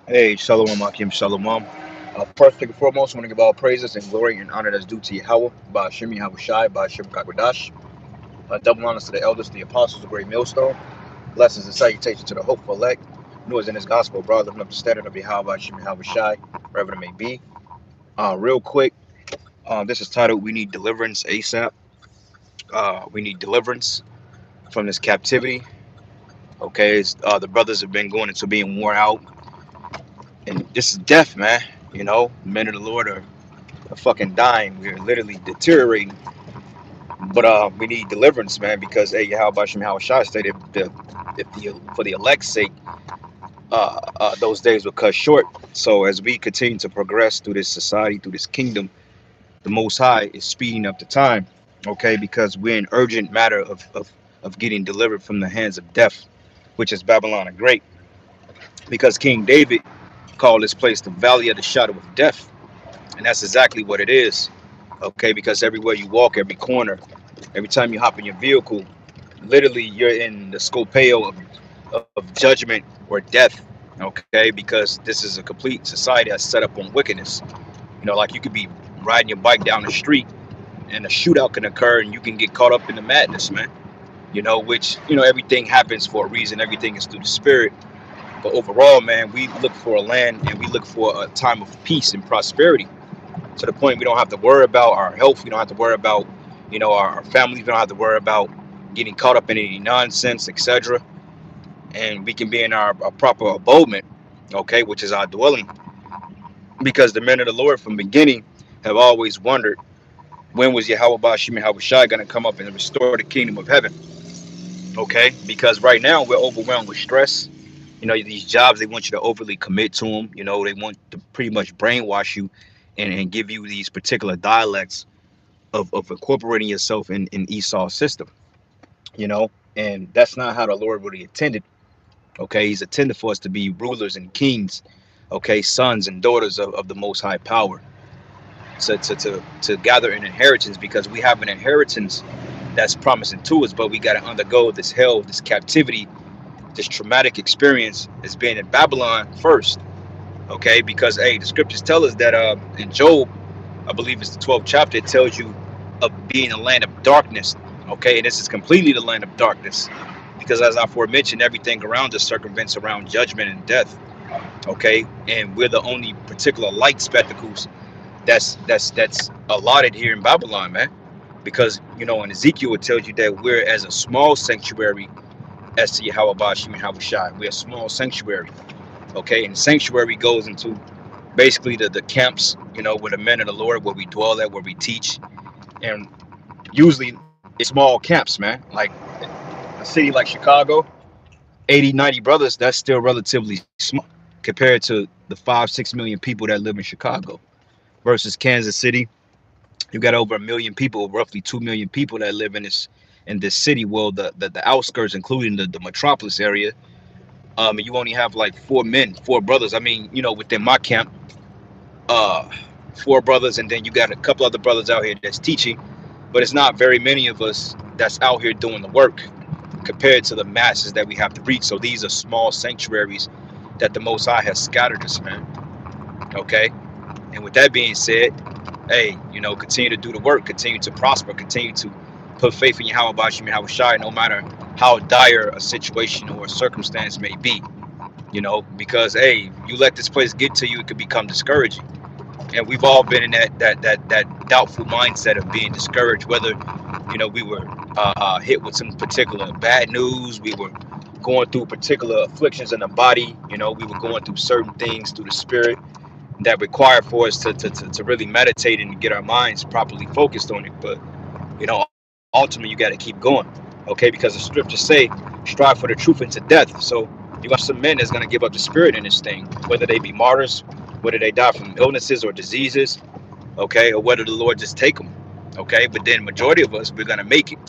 Hey, Shalom, Akim, Shalom. First and foremost, I want to give all praises and glory and honor that's due to Yahweh, by Hashem Yahweh Shai, by Hashem Kakwadash. Double honors to the elders, the apostles, the great millstone. Blessings and salutations to the hopeful elect, who is in his gospel, brother, lifting up the standard of Yahweh, by Hashem Yahweh Shai, wherever it may be. Real quick, this is titled "We Need Deliverance ASAP." We need deliverance from this captivity. Okay, the brothers have been going into being worn out, and this is death, man. Men of the Lord are fucking dying. We're literally deteriorating. But we need deliverance, man, because hey, how about Shem Shai stated if the for the elect's sake, those days will cut short. So as we continue to progress through this society, through this kingdom, the Most High is speeding up the time, okay? Because we're in urgent matter of getting delivered from the hands of death, which is Babylon the Great. Because King David called this place the Valley of the Shadow of Death, and that's exactly what it is, okay? Because everywhere you walk, every corner, every time you hop in your vehicle, literally you're in the scopeo of judgment or death, okay? Because this is a complete society that's set up on wickedness. Like you could be riding your bike down the street and a shootout can occur and you can get caught up in the madness, man. Which, everything happens for a reason, everything is through the spirit. But overall, man, we look for a land and we look for a time of peace and prosperity to the point we don't have to worry about our health. We don't have to worry about, our families. We don't have to worry about getting caught up in any nonsense, etc. And we can be in our proper abode, okay, which is our dwelling. Because the men of the Lord from the beginning have always wondered when was Yahweh Bashim Yahweh Shai going to come up and restore the kingdom of heaven, okay? Because right now we're overwhelmed with stress. These jobs, they want you to overly commit to them. They want to pretty much brainwash you and give you these particular dialects of incorporating yourself in Esau's system, and that's not how the Lord really intended. Okay, he's intended for us to be rulers and kings, okay, sons and daughters of the most high power, to gather an inheritance, because we have an inheritance that's promising to us, but we got to undergo this hell, this captivity, this traumatic experience as being in Babylon first. Okay, because hey, the scriptures tell us that in Job, I believe it's the 12th chapter, it tells you of being a land of darkness. Okay, and this is completely the land of darkness, because as I aforementioned, everything around us circumvents around judgment and death. Okay, and we're the only particular light spectacles that's allotted here in Babylon, man. Because in Ezekiel it tells you that we're as a small sanctuary as to Yahweh Bashim and Yahweh Shai. We're a small sanctuary. Okay, and sanctuary goes into basically the camps, where the men of the Lord, where we dwell at, where we teach. And usually it's small camps, man. Like a city like Chicago, 80, 90 brothers, that's still relatively small compared to the 5, 6 million people that live in Chicago. Versus Kansas City, you got over 1 million people, roughly 2 million people that live in this city. Well, the outskirts, including the metropolis area, you only have like 4 men, 4 brothers. I mean, within my camp, uh, 4 brothers, and then you got a couple other brothers out here that's teaching, but it's not very many of us that's out here doing the work compared to the masses that we have to reach. So these are small sanctuaries that the Most High has scattered us, man. Okay, and with that being said, hey, continue to do the work, continue to prosper, continue to put faith in Yahweh Bashim Yahweh Shai, no matter how dire a situation or a circumstance may be. Because hey, you let this place get to you, it could become discouraging. And we've all been in that doubtful mindset of being discouraged, whether we were hit with some particular bad news, we were going through particular afflictions in the body, we were going through certain things through the spirit that require for us to really meditate and get our minds properly focused on it. But ultimately you got to keep going, okay? Because the scriptures say strive for the truth into death. So you got some men that's going to give up the spirit in this thing, whether they be martyrs, whether they die from illnesses or diseases, okay, or whether the Lord just take them, okay. But then majority of us, we're going to make it,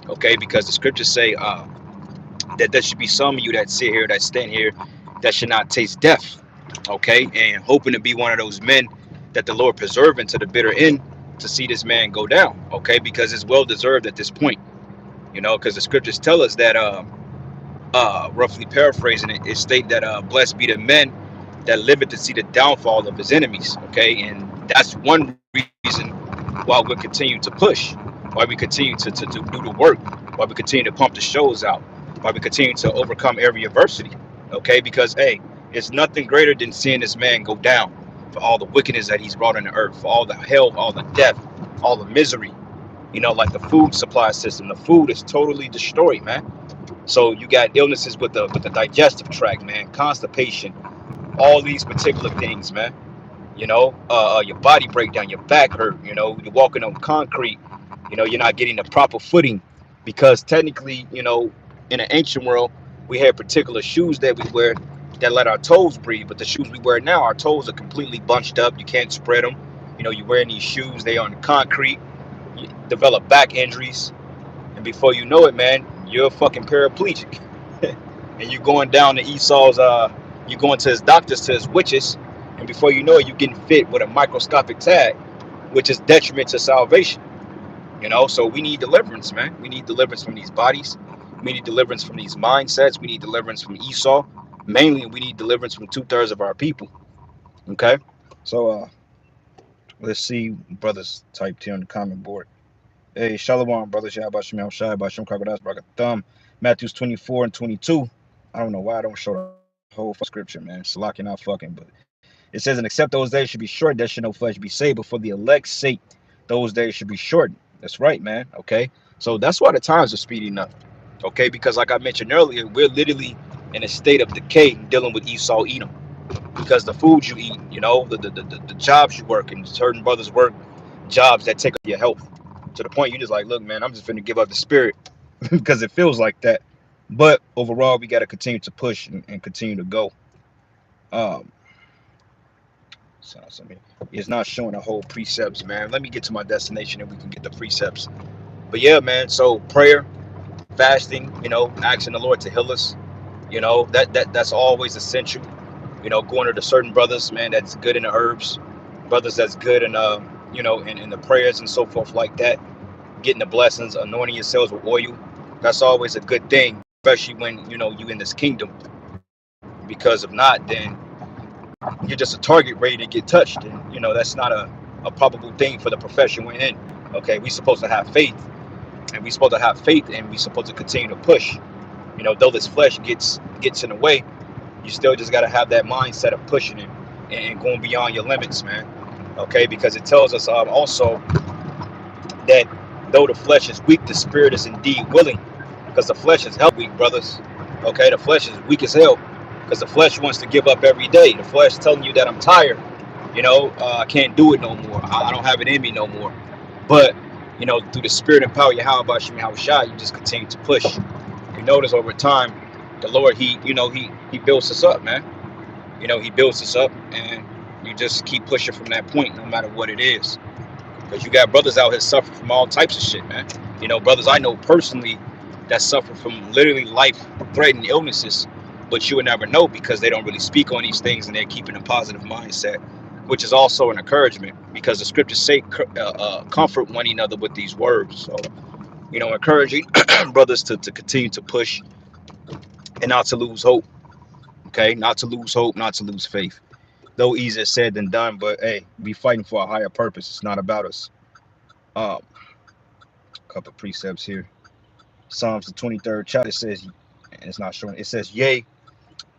okay, because the scriptures say that there should be some of you that sit here, that stand here, that should not taste death, okay, and hoping to be one of those men that the Lord preserve into the bitter end to see this man go down, okay, because it's well deserved at this point, because the scriptures tell us that roughly paraphrasing it, it state that blessed be the men that liveth to see the downfall of his enemies. Okay, and that's one reason why we continue to push, why we continue to do the work, why we continue to pump the shows out, why we continue to overcome every adversity. Okay, because hey, it's nothing greater than seeing this man go down for all the wickedness that he's brought on the earth, for all the hell, all the death, all the misery. Like the food supply system, the food is totally destroyed, man. So you got illnesses with the digestive tract, man, constipation, all these particular things, man. Your body breakdown, your back hurt. You're walking on concrete. You're not getting the proper footing because technically, in the ancient world, we had particular shoes that we wear that let our toes breathe. But the shoes we wear now, our toes are completely bunched up. You can't spread them. You're wearing these shoes. They on concrete. You develop back injuries, and before you know it, man, you're a fucking paraplegic. And you're going down to Esau's. You're going to his doctors, to his witches, and before you know it, you're getting fit with a microscopic tag, which is detriment to salvation. So we need deliverance, man. We need deliverance from these bodies. We need deliverance from these mindsets. We need deliverance from Esau. Mainly, we need deliverance from 2/3 of our people. Okay, so let's see, brothers typed here on the comment board. Hey, Shalom, brothers. Yahbashim Shai, Bashim Kragadas, Bragatham. Matthews 24 and 22. I don't know why I don't show the whole scripture, man. Salaki not fucking, but it says, and except those days should be short, there should no flesh be saved, but for the elect's sake, those days should be shortened. That's right, man. Okay. So that's why the times are speeding up. Okay, because like I mentioned earlier, we're literally in a state of decay dealing with Esau Edom. Because the food you eat, the jobs you work, and certain brothers work jobs that take up your health. To the point you just like, look, man, I'm just finna give up the spirit because it feels like that. But overall, we got to continue to push and continue to go. Um, it's not showing the whole precepts, man. Let me get to my destination and we can get the precepts. But yeah, man. So prayer, fasting, asking the Lord to heal us. That's always essential. Going to the certain brothers, man, that's good in the herbs, brothers that's good in in the prayers and so forth like that. Getting the blessings, anointing yourselves with oil. That's always a good thing, especially when you in this kingdom. Because if not, then you're just a target ready to get touched, and that's not a probable thing for the profession we're in. Okay, we supposed to have faith, and we supposed to have faith, and we supposed to continue to push. Though this flesh gets in the way, you still just got to have that mindset of pushing it and going beyond your limits, man. Okay, because it tells us also that though the flesh is weak, the spirit is indeed willing. Because the flesh is hell weak, brothers. Okay, the flesh is weak as hell. Because the flesh wants to give up every day. The flesh telling you that I'm tired. I can't do it no more. I don't have it in me no more. But through the spirit and power, Yahweh Shai, you just continue to push. You notice over time, the Lord, he builds us up, man. He builds us up, and you just keep pushing from that point, no matter what it is. Because you got brothers out here suffering from all types of shit, man. Brothers I know personally that suffer from literally life-threatening illnesses, but you would never know because they don't really speak on these things and they're keeping a positive mindset, which is also an encouragement because the scriptures say comfort one another with these words. So, encouraging brothers to continue to push and not to lose hope. Okay, not to lose hope, not to lose faith. Though easier said than done, but hey, we fighting for a higher purpose. It's not about us. A couple of precepts here. Psalms the 23rd chapter, it says, and it's not showing. It says, "Yea,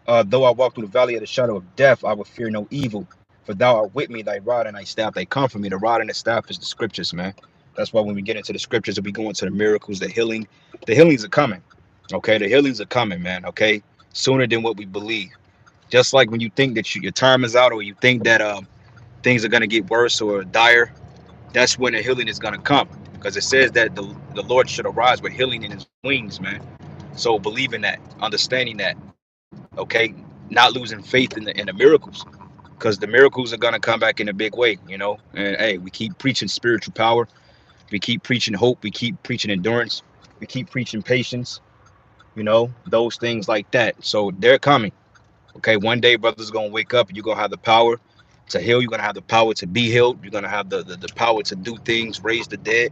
though I walk through the valley of the shadow of death, I will fear no evil. For thou art with me, thy rod and thy staff, they comfort me." The rod and the staff is the scriptures, man. That's why when we get into the scriptures and we go into the miracles, the healings are coming. Okay, the healings are coming, man. Okay, sooner than what we believe. Just like when you think that your time is out, or you think that things are gonna get worse or dire, that's when the healing is gonna come. Because it says that the Lord should arise with healing in His wings, man. So believing that, understanding that, okay, not losing faith in the miracles, because the miracles are gonna come back in a big way, And hey, we keep preaching spiritual power, we keep preaching hope, we keep preaching endurance, we keep preaching patience, those things like that. So they're coming. Okay, one day, brothers, gonna wake up and you're gonna have the power to heal. You're gonna have the power to be healed. You're gonna have the power to do things, raise the dead,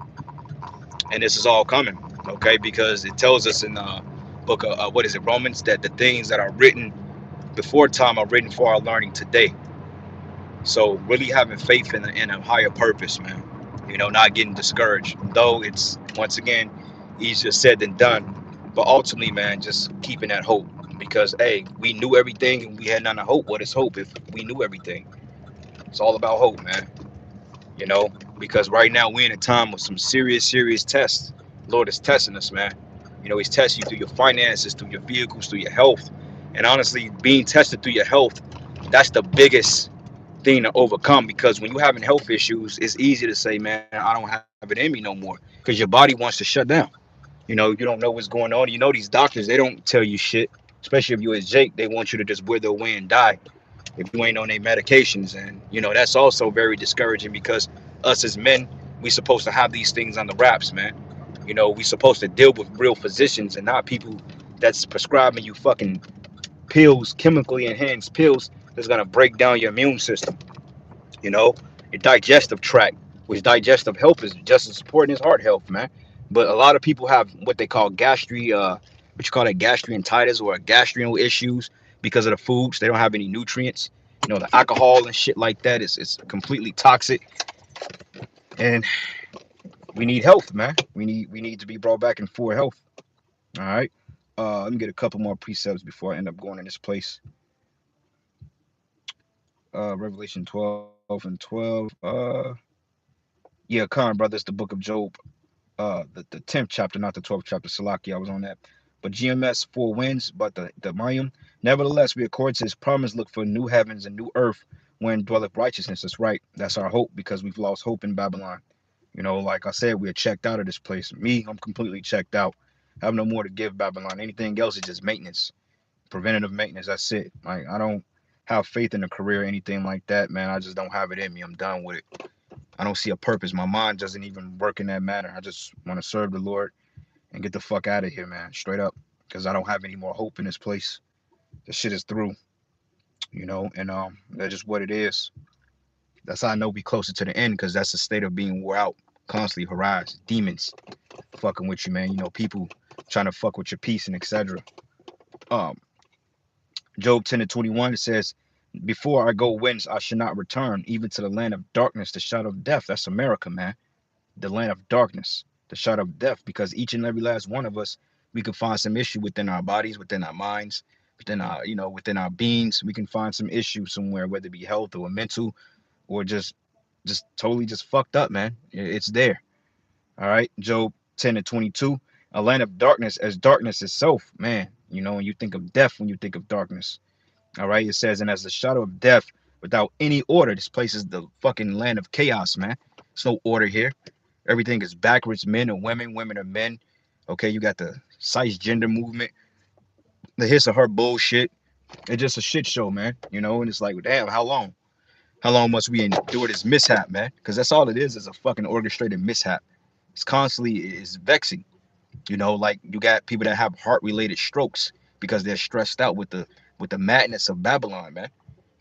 and this is all coming. Okay, because it tells us in book of what is it, Romans, that the things that are written before time are written for our learning today. So really having faith in a higher purpose, man. Not getting discouraged. Though it's once again easier said than done. But ultimately, man, just keeping that hope. Because hey, we knew everything and we had none of hope. What is hope if we knew everything? It's all about hope, man. You know, because right now we're in a time of some serious, serious tests. Lord is testing us, man. He's testing you through your finances, through your vehicles, through your health. And honestly, being tested through your health, that's the biggest thing to overcome, because when you're having health issues, it's easy to say, man, I don't have it in me no more, because your body wants to shut down. You don't know what's going on. These doctors, they don't tell you shit, especially if you as Jake. They want you to just wither away and die if you ain't on their medications. And that's also very discouraging, because us as men, we supposed to have these things on the wraps, man. We supposed to deal with real physicians and not people that's prescribing you fucking pills, chemically enhanced pills that's gonna break down your immune system. you know, your digestive tract, which digestive health is just as important as heart health, man. But a lot of people have what they call what you call it, gastroenteritis or gastrinal issues because of the foods. They don't have any nutrients. The alcohol and shit like that is completely toxic, and we need health, man. We need to be brought back in full health. All right. Let me get a couple more precepts before I end up going in this place. Revelation 12 and 12. Yeah, Khan, brothers, the book of Job, the 10th chapter, not the 12th chapter. Salaki, I was on that. But GMS four wins, but the Mayim. Nevertheless, we accord to his promise, look for new heavens and new earth when dwelleth righteousness. That's right. That's our hope, because we've lost hope in Babylon. Like I said, we're checked out of this place. Me, I'm completely checked out. I have no more to give Babylon. Anything else is just maintenance, preventative maintenance. That's it. Like, I don't have faith in a career or anything like that, man. I just don't have it in me. I'm done with it. I don't see a purpose. My mind doesn't even work in that manner. I just want to serve the Lord and get the fuck out of here, man. Straight up. Because I don't have any more hope in this place. The shit is through, and that's just what it is. That's how I know we closer to the end, because that's a state of being wore out, constantly harassed, demons fucking with you, man. People trying to fuck with your peace and etc. Um, Job 10 to 21, it says, before I go whence I should not return, even to the land of darkness, the shadow of death. That's America, man. The land of darkness, the shadow of death, because each and every last one of us, we can find some issue within our bodies, within our minds, within our beings. We can find some issue somewhere, whether it be health or mental, or just totally just fucked up, man. It's there. All right. Job 10 to 22, a land of darkness as darkness itself, man. When you think of death, when you think of darkness. All right. It says, and as the shadow of death without any order, this place is the fucking land of chaos, man. There's no order here. Everything is backwards. Men are women, women are men. Okay, you got the cisgender movement, the his or her bullshit. It's just a shit show, man. And it's like, damn, how long? How long must we endure this mishap, man? Because that's all it is a fucking orchestrated mishap. It's constantly is vexing. Like you got people that have heart related strokes because they're stressed out with the madness of Babylon, man.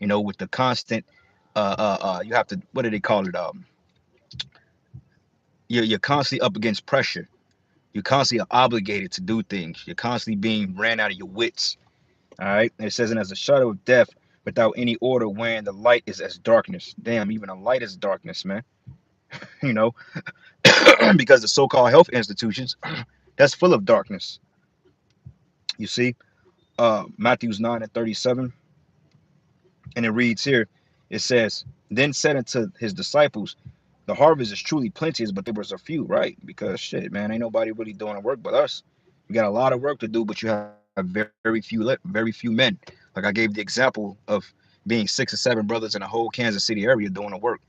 With the constant you have to, what do they call it? You're constantly up against pressure. You're constantly obligated to do things. You're constantly being ran out of your wits. All right. And it says, and as a shadow of death without any order, when the light is as darkness. Damn, even a light is darkness, man. You know, because the so-called health institutions, that's full of darkness. You see, Matthew's 9 and 37, and it reads here, it says, then said unto his disciples, the harvest is truly plenteous, but there was a few, right? Because shit, man, ain't nobody really doing the work but us. You got a lot of work to do, but you have very few men. Like I gave the example of being 6 or 7 brothers in a whole Kansas City area doing the work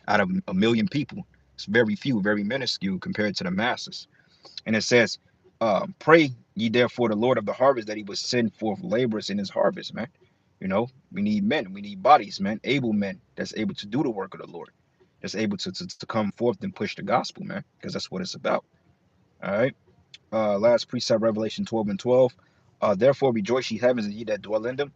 out of a million people. It's very few, very minuscule compared to the masses. And it says, pray ye therefore the Lord of the harvest that he would send forth laborers in his harvest, man. We need men, we need bodies, man, able men that's able to do the work of the Lord, that's able to come forth and push the gospel, man, because that's what it's about. All right. Last precept, Revelation 12 and 12. Therefore rejoice ye heavens and ye that dwell in them.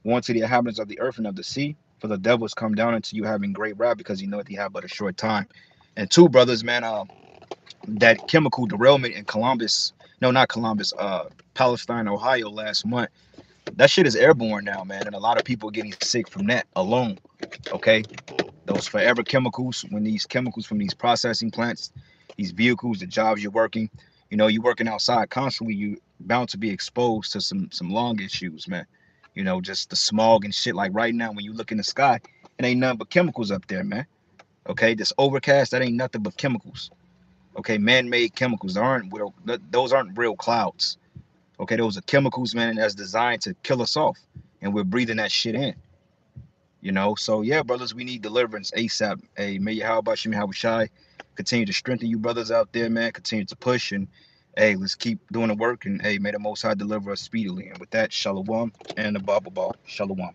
Warn to the inhabitants of the earth and of the sea, for the devil is come down unto you having great wrath, because he knoweth he have but a short time. And two brothers, man, that chemical derailment in Columbus, no, not Columbus, Palestine, Ohio last month, That shit is airborne now, man, and a lot of people are getting sick from that alone. Okay, those forever chemicals, when these chemicals from these processing plants, these vehicles, the jobs you're working, you're working outside constantly, you bound to be exposed to some lung issues, man. Just the smog and shit. Like right now, when you look in the sky, it ain't nothing but chemicals up there, man. Okay, this overcast, that ain't nothing but chemicals. Okay, man-made chemicals. Those aren't real clouds. Okay, those are chemicals, man, that's designed to kill us off, and we're breathing that shit in. So yeah, brothers, we need deliverance ASAP. Hey, may Yahweh Shemi Shai continue to strengthen you brothers out there, man. Continue to push, and hey, let's keep doing the work, and hey, may the Most High deliver us speedily. And with that, shalom and the Bible ball. Shalom.